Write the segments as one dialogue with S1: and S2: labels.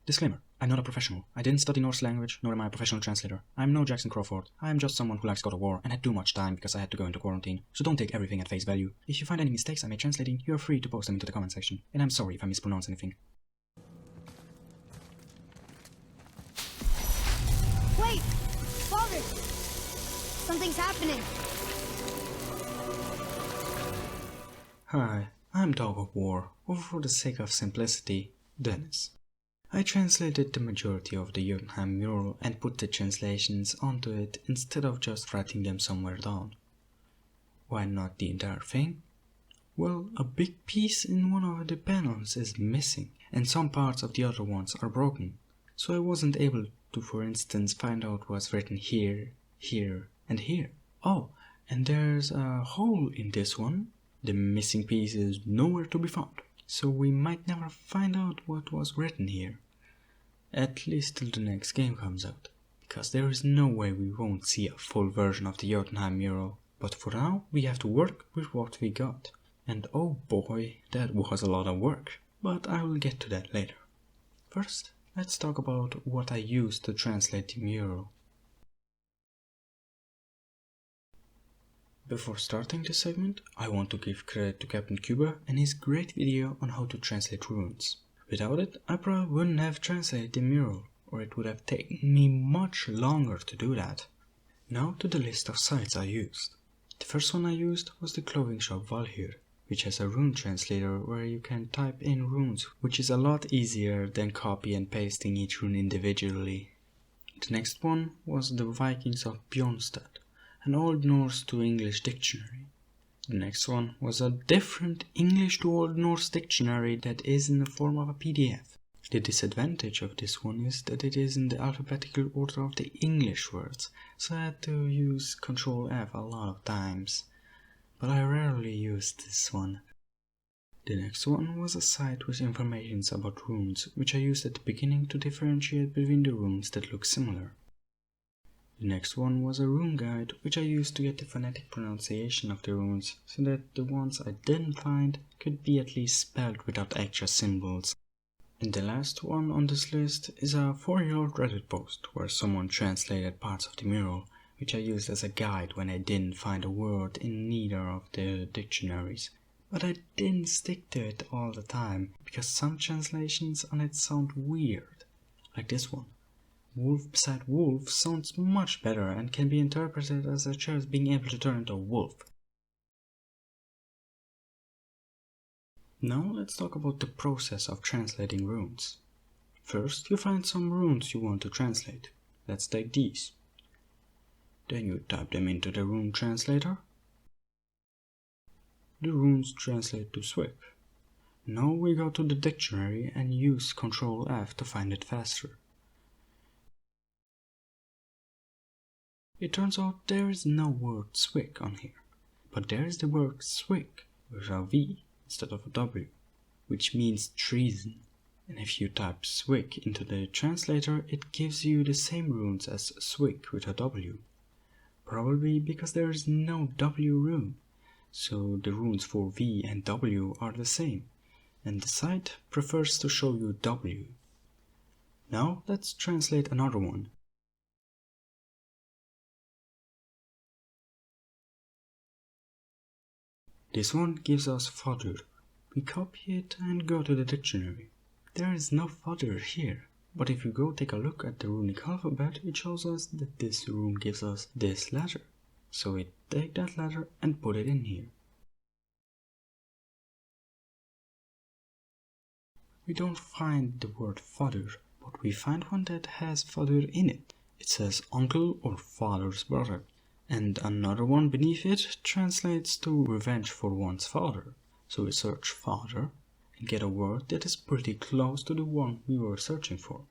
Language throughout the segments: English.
S1: Disclaimer. I'm not a professional. I didn't study Norse language, nor am I a professional translator. I'm no Jackson Crawford. I am just someone who likes God of War and had too much time because I had to go into quarantine. So don't take everything at face value. If you find any mistakes I made translating, you are free to post them into the comment section. And I'm sorry if I mispronounce anything.
S2: Wait! Father! Something's happening!
S1: Hi, I'm Dog of War, or for the sake of simplicity, Dennis. I translated the majority of the Jötunheim mural and put the translations onto it instead of just writing them somewhere down. Why not the entire thing? Well, a big piece in one of the panels is missing, and some parts of the other ones are broken, so I wasn't able to, for instance, find out what's written here, here, and here. Oh, and there's a hole in this one. The missing piece is nowhere to be found, so we might never find out what was written here. At least till the next game comes out, because there is no way we won't see a full version of the Jötunheim mural. But for now, we have to work with what we got. And oh boy, that was a lot of work. But I will get to that later. First, let's talk about what I used to translate the mural. Before starting this segment, I want to give credit to Kaptain Kuba and his great video on how to translate runes. Without it, I probably wouldn't have translated the mural, or it would have taken me much longer to do that. Now to the list of sites I used. The first one I used was the clothing shop Valhyr, which has a rune translator where you can type in runes, which is a lot easier than copy and pasting each rune individually. The next one was the Vikings of Bjornstad, an Old Norse to English dictionary. The next one was a different English to Old Norse dictionary that is in the form of a PDF. The disadvantage of this one is that it is in the alphabetical order of the English words, so I had to use Ctrl F a lot of times, but I rarely used this one. The next one was a site with information about runes, which I used at the beginning to differentiate between the runes that look similar. The next one was a rune guide, which I used to get the phonetic pronunciation of the runes, so that the ones I didn't find could be at least spelled without extra symbols. And the last one on this list is a 4-year-old Reddit post where someone translated parts of the mural, which I used as a guide when I didn't find a word in neither of the dictionaries. But I didn't stick to it all the time, because some translations on it sound weird, like this one. Wolf beside wolf sounds much better and can be interpreted as a child being able to turn into a wolf. Now let's talk about the process of translating runes. First, you find some runes you want to translate. Let's take these. Then you type them into the rune translator. The runes translate to Swig. Now we go to the dictionary and use Ctrl F to find it faster. It turns out there is no word Swig on here, but there is the word Swig with a V instead of a W, which means treason. And if you type Swig into the translator, it gives you the same runes as Swig with a W. Probably because there is no W rune, so the runes for V and W are the same, and the site prefers to show you W. Now let's translate another one. This one gives us Valhyr. We copy it and go to the dictionary. There is no Valhyr here, but if you go take a look at the runic alphabet, it shows us that this rune gives us this letter. So we take that letter and put it in here. We don't find the word father, but we find one that has father in it. It says uncle or father's brother. And another one beneath it translates to revenge for one's father. So we search father and get a word that is pretty close to the one we were searching for.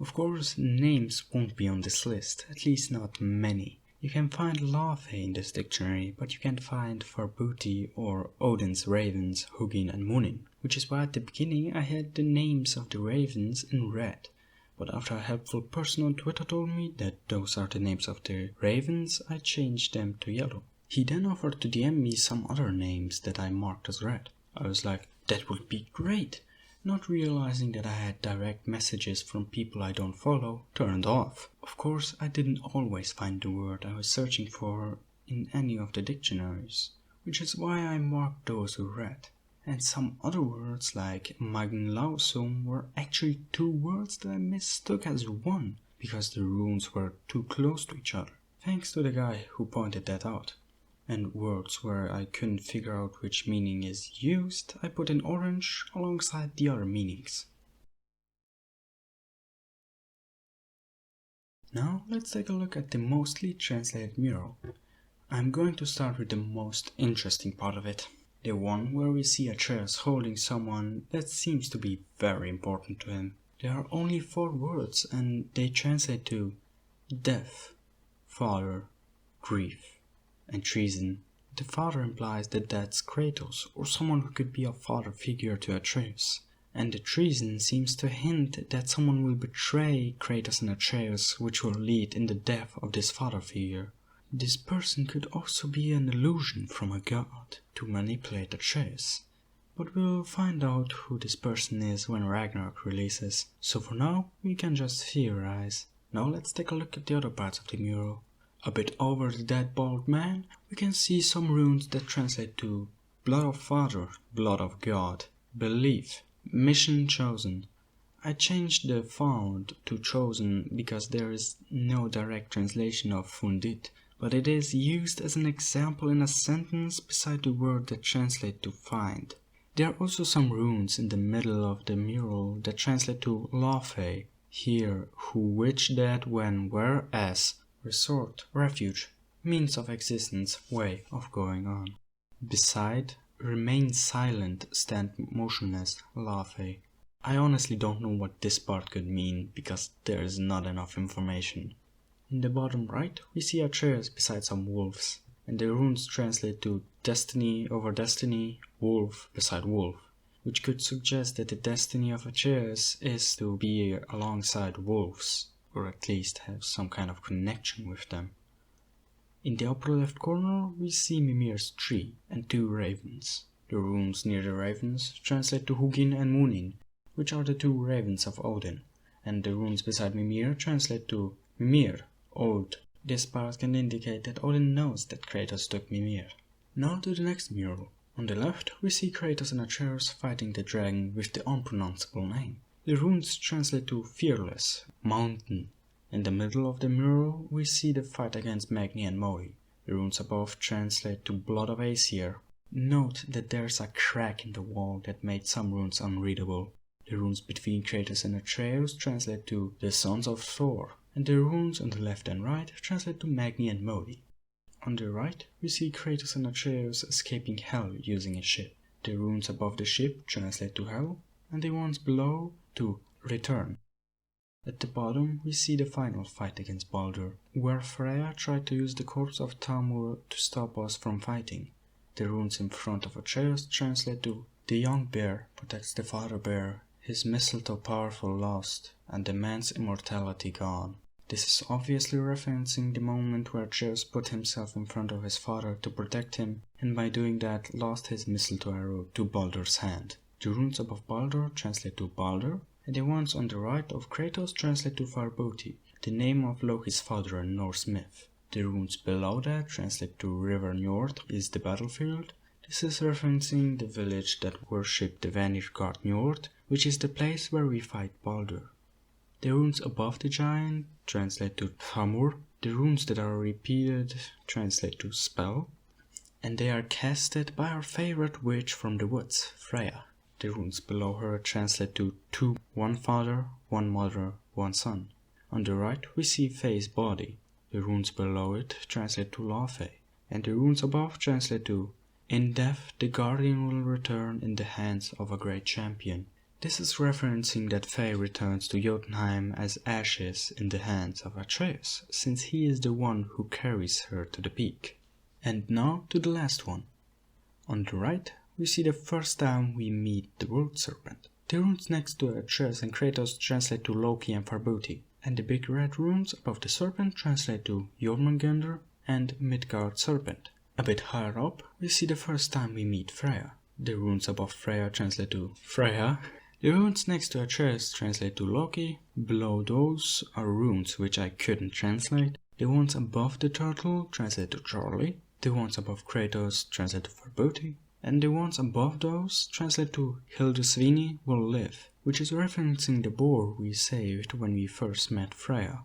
S1: Of course, names won't be on this list, at least not many. You can find Laufey in this dictionary, but you can't find Farbuti or Odin's ravens, Hugin and Munin, which is why at the beginning I had the names of the ravens in red. But after a helpful person on Twitter told me that those are the names of the ravens, I changed them to yellow. He then offered to DM me some other names that I marked as red. I was like, that would be great! not realizing that I had direct messages from people I don't follow turned off. Of course, I didn't always find the word I was searching for in any of the dictionaries, which is why I marked those who read. And some other words like maglausum were actually two words that I mistook as one, because the runes were too close to each other. Thanks to the guy who pointed that out. And words where I couldn't figure out which meaning is used, I put in orange alongside the other meanings. Now let's take a look at the mostly translated mural. I'm going to start with the most interesting part of it. The one where we see Atreus holding someone that seems to be very important to him. There are only 4 words and they translate to death, father, grief, and treason. The father implies that that's Kratos, or someone who could be a father figure to Atreus. And the treason seems to hint that someone will betray Kratos and Atreus, which will lead in the death of this father figure. This person could also be an illusion from a god to manipulate Atreus. But we'll find out who this person is when Ragnarok releases, so for now we can just theorize. Now let's take a look at the other parts of the mural. A bit over the dead bald man, we can see some runes that translate to blood of father, blood of god, belief, mission chosen. I changed the found to chosen because there is no direct translation of fundit, but it is used as an example in a sentence beside the word that translates to find. There are also some runes in the middle of the mural that translate to Lafe, here, who, which, that, when, where, as, resort, refuge, means of existence, way of going on. Beside, remain silent, stand motionless, Lafe. I honestly don't know what this part could mean because there is not enough information. In the bottom right, we see Atreus beside some wolves, and the runes translate to destiny over destiny, wolf beside wolf, which could suggest that the destiny of Atreus is to be alongside wolves, or at least have some kind of connection with them. In the upper left corner, we see Mimir's tree and 2 ravens. The runes near the ravens translate to Hugin and Munin, which are the 2 ravens of Odin, and the runes beside Mimir translate to Mimir, old. This part can indicate that Odin knows that Kratos took Mimir. Now to the next mural. On the left, we see Kratos and Atreus fighting the dragon with the unpronounceable name. The runes translate to fearless, mountain. In the middle of the mural, we see the fight against Magni and Mohi. The runes above translate to blood of Aesir. Note that there's a crack in the wall that made some runes unreadable. The runes between Kratos and Atreus translate to the sons of Thor, and the runes on the left and right translate to Magni and Mohi. On the right, we see Kratos and Atreus escaping hell using a ship. The runes above the ship translate to hell, and the ones below to return. At the bottom, we see the final fight against Baldur, where Freya tried to use the corpse of Tamur to stop us from fighting. The runes in front of Atreus translate to the young bear protects the father bear, his mistletoe powerful lost, and the man's immortality gone. This is obviously referencing the moment where Atreus put himself in front of his father to protect him, and by doing that lost his mistletoe arrow to Baldur's hand. The runes above Baldur translate to Baldur, and the ones on the right of Kratos translate to Farboti, the name of Loki's father in Norse myth. The runes below that translate to River Njord is the battlefield. This is referencing the village that worshipped the Vanir god Njord, which is the place where we fight Baldur. The runes above the giant translate to Thamur. The runes that are repeated translate to spell, and they are casted by our favorite witch from the woods, Freya. The runes below her translate to two, one father, one mother, one son. On the right we see Faye's body. The runes below it translate to Lafe, and the runes above translate to in death the guardian will return in the hands of a great champion. This is referencing that Faye returns to Jötunheim as ashes in the hands of Atreus, since he is the one who carries her to the peak. And now to the last one. On the right, we see the first time we meet the world serpent. The runes next to Atreus and Kratos translate to Loki and Farboti, and the big red runes above the serpent translate to Jormungandr and Midgard serpent. A bit higher up, we see the first time we meet Freya. The runes above Freya translate to Freya. The runes next to a chest translate to Loki, below those are runes which I couldn't translate. The ones above the turtle translate to Charlie, the ones above Kratos translate to Verbuti, and the ones above those translate to Hildisvini will live, which is referencing the boar we saved when we first met Freya.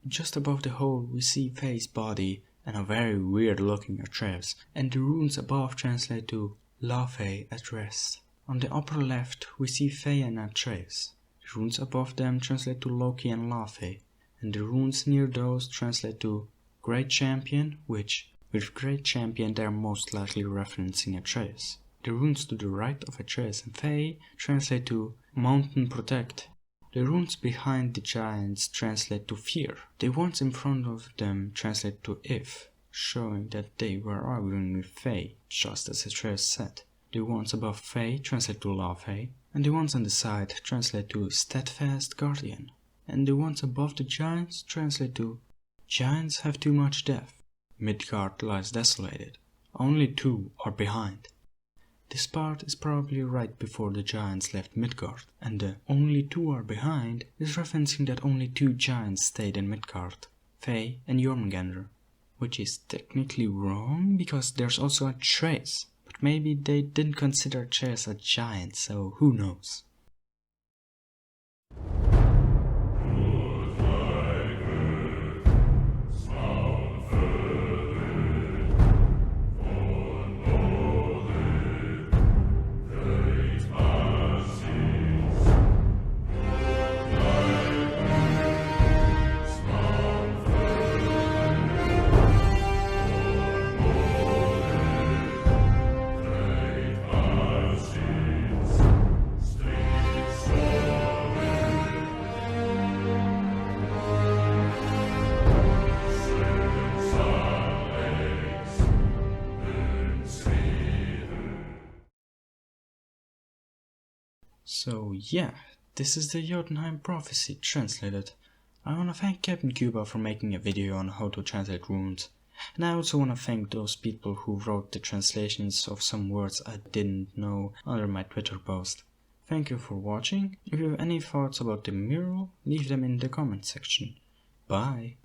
S1: Just above the hole we see Faye's body and a very weird looking Atreus, and the runes above translate to La Faye at rest. On the upper left we see Faye and Atreus. The runes above them translate to Loki and Laufey, and the runes near those translate to Great Champion, which, with Great Champion they are most likely referencing Atreus. The runes to the right of Atreus and Faye translate to Mountain Protect. The runes behind the giants translate to Fear. The ones in front of them translate to If, showing that they were arguing with Faye, just as Atreus said. The ones above Faye translate to Laufey, and the ones on the side translate to Steadfast Guardian. And the ones above the giants translate to Giants have too much death. Midgard lies desolated. Only 2 are behind. This part is probably right before the giants left Midgard, and the only 2 are behind is referencing that only 2 giants stayed in Midgard, Faye and Jormungandr, which is technically wrong because there's also a Trace. But maybe they didn't consider Atreus a giant, so who knows. So yeah, this is the Jötunheim prophecy translated. I wanna thank Kaptain Kuba for making a video on how to translate runes, and I also wanna thank those people who wrote the translations of some words I didn't know under my Twitter post. Thank you for watching. If you have any thoughts about the mural, leave them in the comment section. Bye!